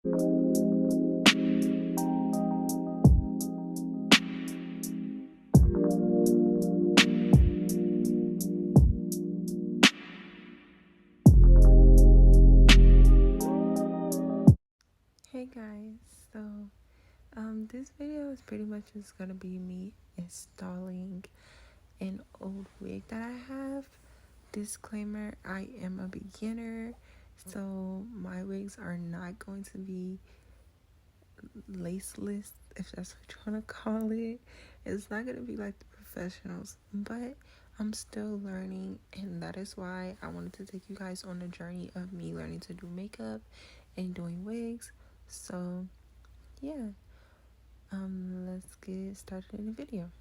Hey guys, so this video is pretty much just gonna be me installing an old wig that I have. Disclaimer, I am a beginner, so my wigs are not going to be laceless, if that's what you want to call it. It's not gonna be like the professionals, but I'm still learning, and that is why I wanted to take you guys on the journey of me learning to do makeup and doing wigs. So yeah, let's get started in the video.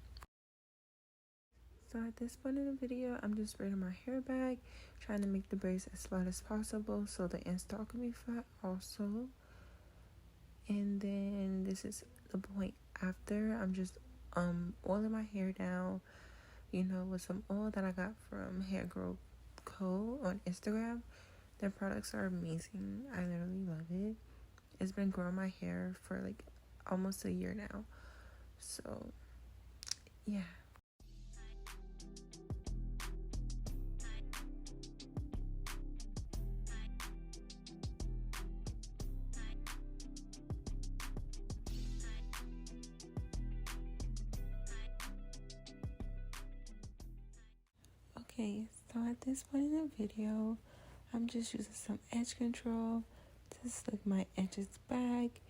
So at this point in the video, I'm just braiding my hair back, trying to make the braids as flat as possible so the install can be flat also. And then this is the point after. I'm just oiling my hair down, with some oil that I got from Hair Grow Co on Instagram. Their products are amazing. I literally love it. It's been growing my hair for like almost a year now. So yeah. Okay, so at this point in the video, I'm just using some edge control to slick my edges back,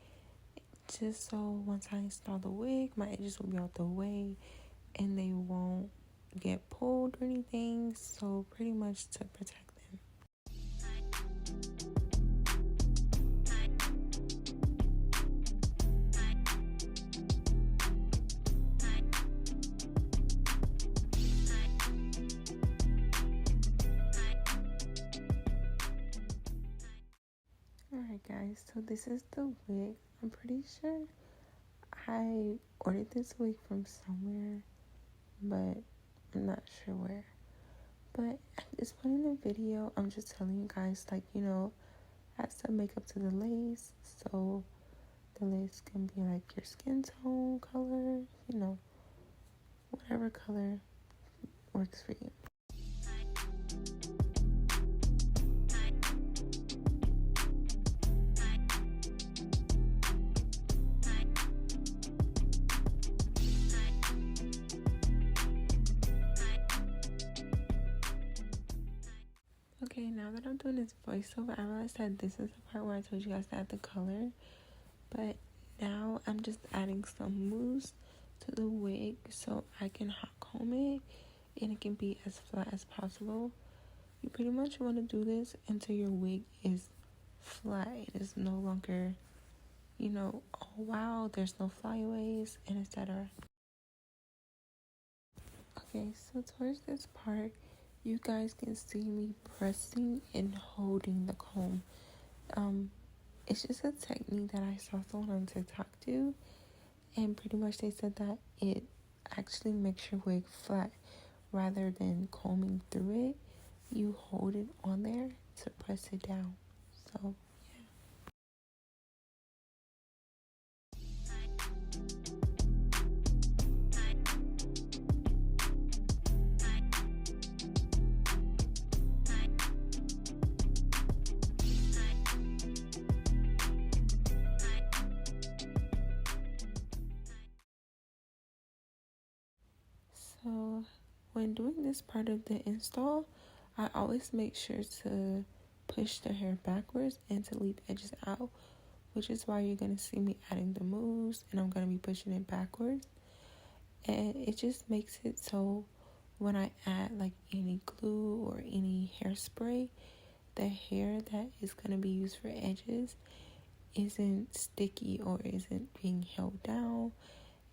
just so once I install the wig, my edges will be out the way and they won't get pulled or anything, so pretty much to protect them. Alright guys, so this is the wig. I'm pretty sure I ordered this wig from somewhere, but I'm not sure where. But at this point in the video, I'm just telling you guys, add some makeup to the lace, so the lace can be like your skin tone color, whatever color works for you. Okay, now that I'm doing this voiceover, I realized that this is the part where I told you guys to add the color. But now I'm just adding some mousse to the wig so I can hot comb it and it can be as flat as possible. You pretty much want to do this until your wig is flat. It is no longer, oh wow, there's no flyaways and etc. Okay, so towards this part, you guys can see me pressing and holding the comb. It's just a technique that I saw someone on TikTok do, and pretty much they said that it actually makes your wig flat rather than combing through it. You hold it on there to press it down. So So when doing this part of the install, I always make sure to push the hair backwards and to leave edges out, which is why you're going to see me adding the mousse and I'm going to be pushing it backwards. And it just makes it so when I add like any glue or any hairspray, the hair that is going to be used for edges isn't sticky or isn't being held down,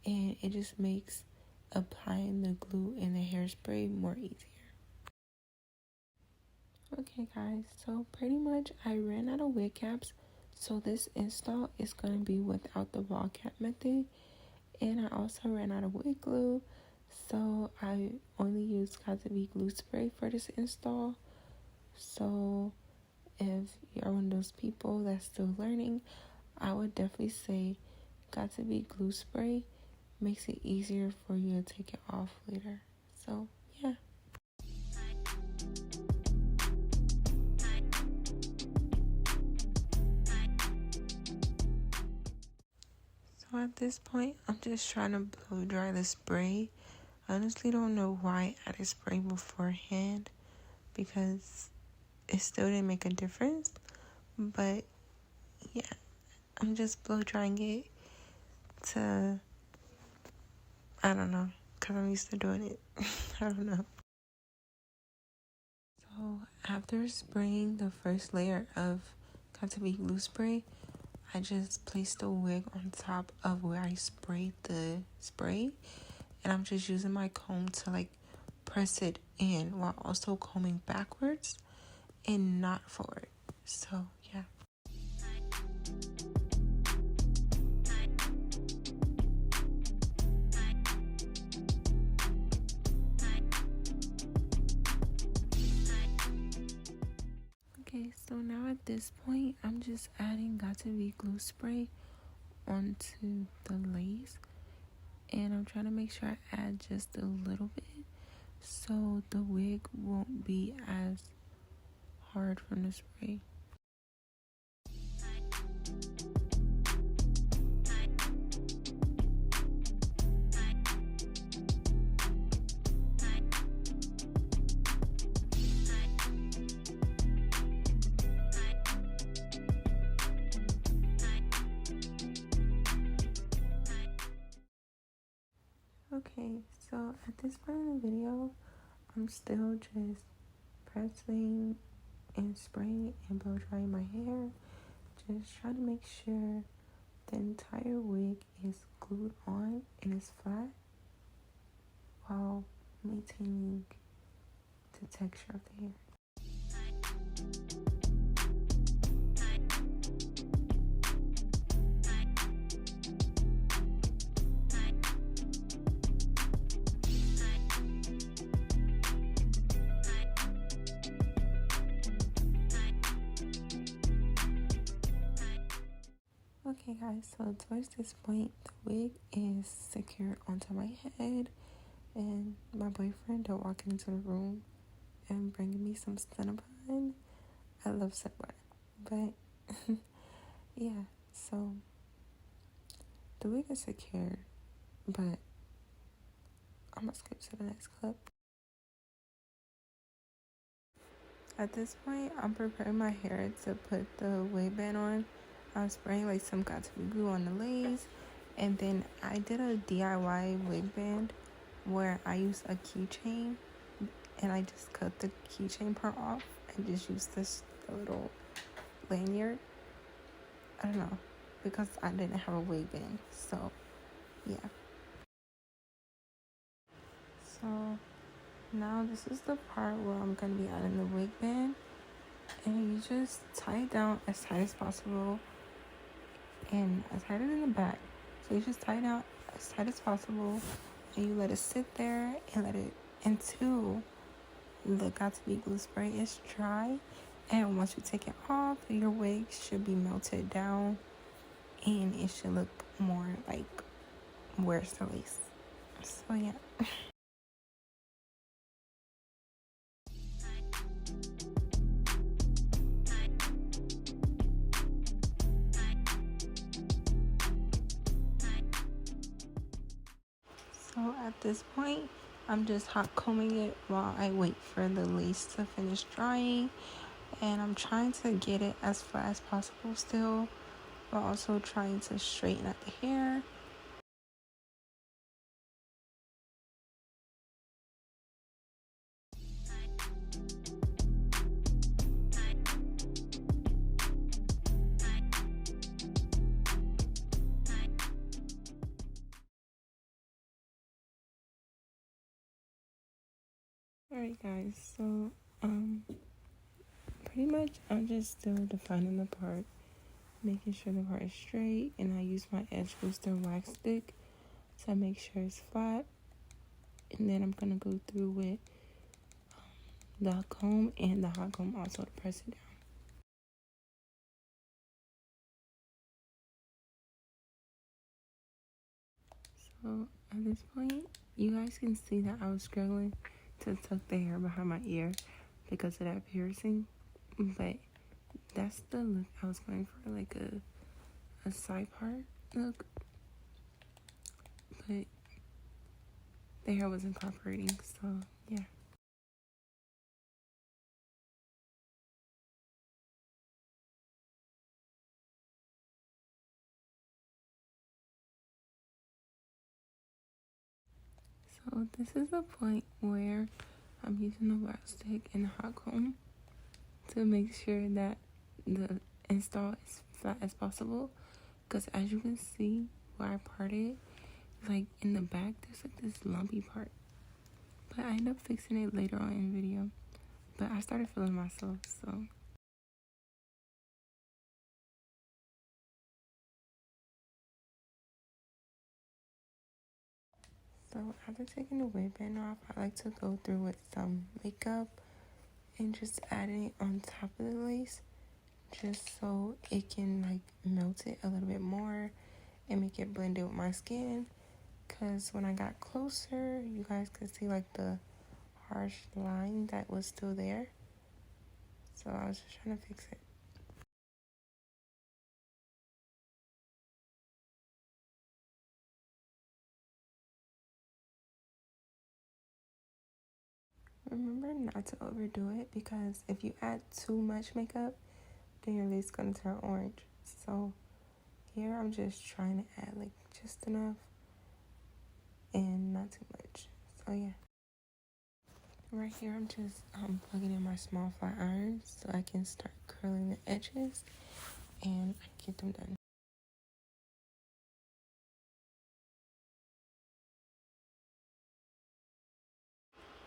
and it just makes applying the glue and the hairspray more easier. Okay guys, so pretty much I ran out of wig caps, so this install is going to be without the ball cap method, and I also ran out of wig glue, so I only used Got2b glue spray for this install. So if you're one of those people that's still learning, I would definitely say Got to Be glue spray makes it easier for you to take it off later. So yeah. So at this point, I'm just trying to blow dry the spray. I honestly don't know why I added spray beforehand, because it still didn't make a difference. But yeah, I'm just blow drying it to, I don't know, because I'm used to doing it. I don't know. So after spraying the first layer of Got to Be glue spray, I just placed the wig on top of where I sprayed the spray, and I'm just using my comb to like press it in while also combing backwards and not forward. So yeah. Okay, so now at this point, I'm just adding Got to Be glue spray onto the lace, and I'm trying to make sure I add just a little bit so the wig won't be as hard from the spray. Okay, so at this point in the video, I'm still just pressing and spraying and blow drying my hair. Just trying to make sure the entire wig is glued on and is flat while maintaining the texture of the hair. Okay guys, so towards this point, the wig is secured onto my head, and my boyfriend are walking into the room and bringing me some Cinnabon. I love Cinnabon, but yeah, so the wig is secured, but I'm gonna skip to the next clip. At this point, I'm preparing my hair to put the wig band on. I'm spraying like some Got to Be glue on the lace, and then I did a DIY wig band where I used a keychain, and I just cut the keychain part off and just used the little lanyard. I don't know, because I didn't have a wig band, so yeah. So now this is the part where I'm gonna be adding the wig band, and you just tie it down as tight as possible, and I tied it in the back. So you just tie it out as tight as possible, and you let it sit there and let it until the Got to Be glue spray is dry. And once you take it off, your wig should be melted down, and it should look more like where's the lace. So yeah. So at this point, I'm just hot combing it while I wait for the lace to finish drying, and I'm trying to get it as flat as possible still, while also trying to straighten out the hair. Alright guys, so pretty much I'm just still defining the part, making sure the part is straight, and I use my edge booster wax stick to make sure it's flat, and then I'm gonna go through with the comb and the hot comb also to press it down. So at this point, you guys can see that I was struggling to tuck the hair behind my ear because of that piercing. But that's the look I was going for, like a side part look. But the hair wasn't cooperating, so yeah. So this is the point where I'm using the wax stick and the hot comb to make sure that the install is flat as possible. Because as you can see where I parted, like in the back, there's like this lumpy part. But I end up fixing it later on in the video. But I started feeling myself, so. So after taking the wig band off, I like to go through with some makeup and just adding it on top of the lace, just so it can like melt it a little bit more and make it blend in with my skin. Cause when I got closer, you guys could see like the harsh line that was still there. So I was just trying to fix it. Remember not to overdo it, because if you add too much makeup, then your lace gonna turn orange. So here I'm just trying to add like just enough and not too much. So yeah. Right here I'm just plugging in my small flat iron so I can start curling the edges and get them done.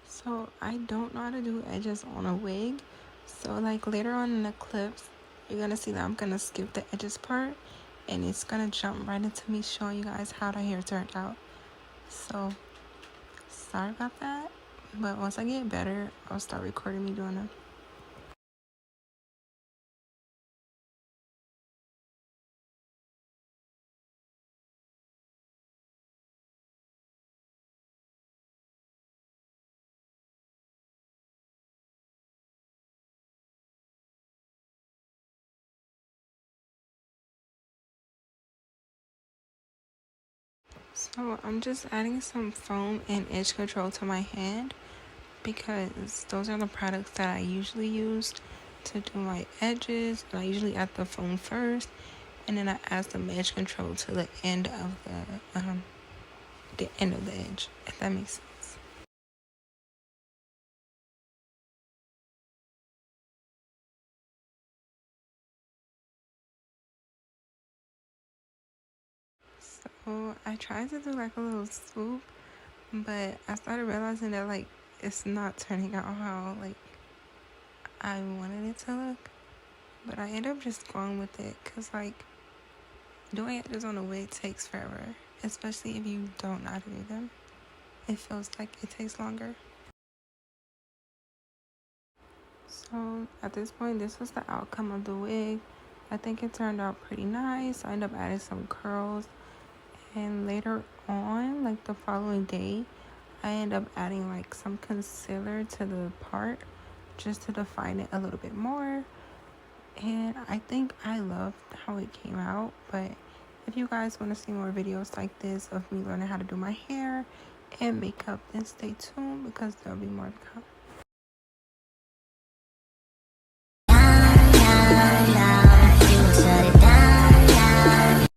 So I don't know how to do edges on a wig. So like later on in the clips, you're gonna see that I'm gonna skip the edges part and it's gonna jump right into me showing you guys how the hair turned out. So sorry about that. But once I get better, I'll start recording me doing them. So I'm just adding some foam and edge control to my hand, because those are the products that I usually use to do my edges. And I usually add the foam first, and then I add some edge control to the end of the end of the edge, if that makes sense. So I tried to do like a little swoop, but I started realizing that like it's not turning out how like I wanted it to look. But I end up just going with it, because like doing edges on a wig takes forever, especially if you don't know how to do them. It feels like it takes longer. So at this point, this was the outcome of the wig. I think it turned out pretty nice. I ended up adding some curls, and later on, like the following day, I ended up adding like some concealer to the part just to define it a little bit more. And I think I loved how it came out. But if you guys want to see more videos like this of me learning how to do my hair and makeup, then stay tuned, because there'll be more to come.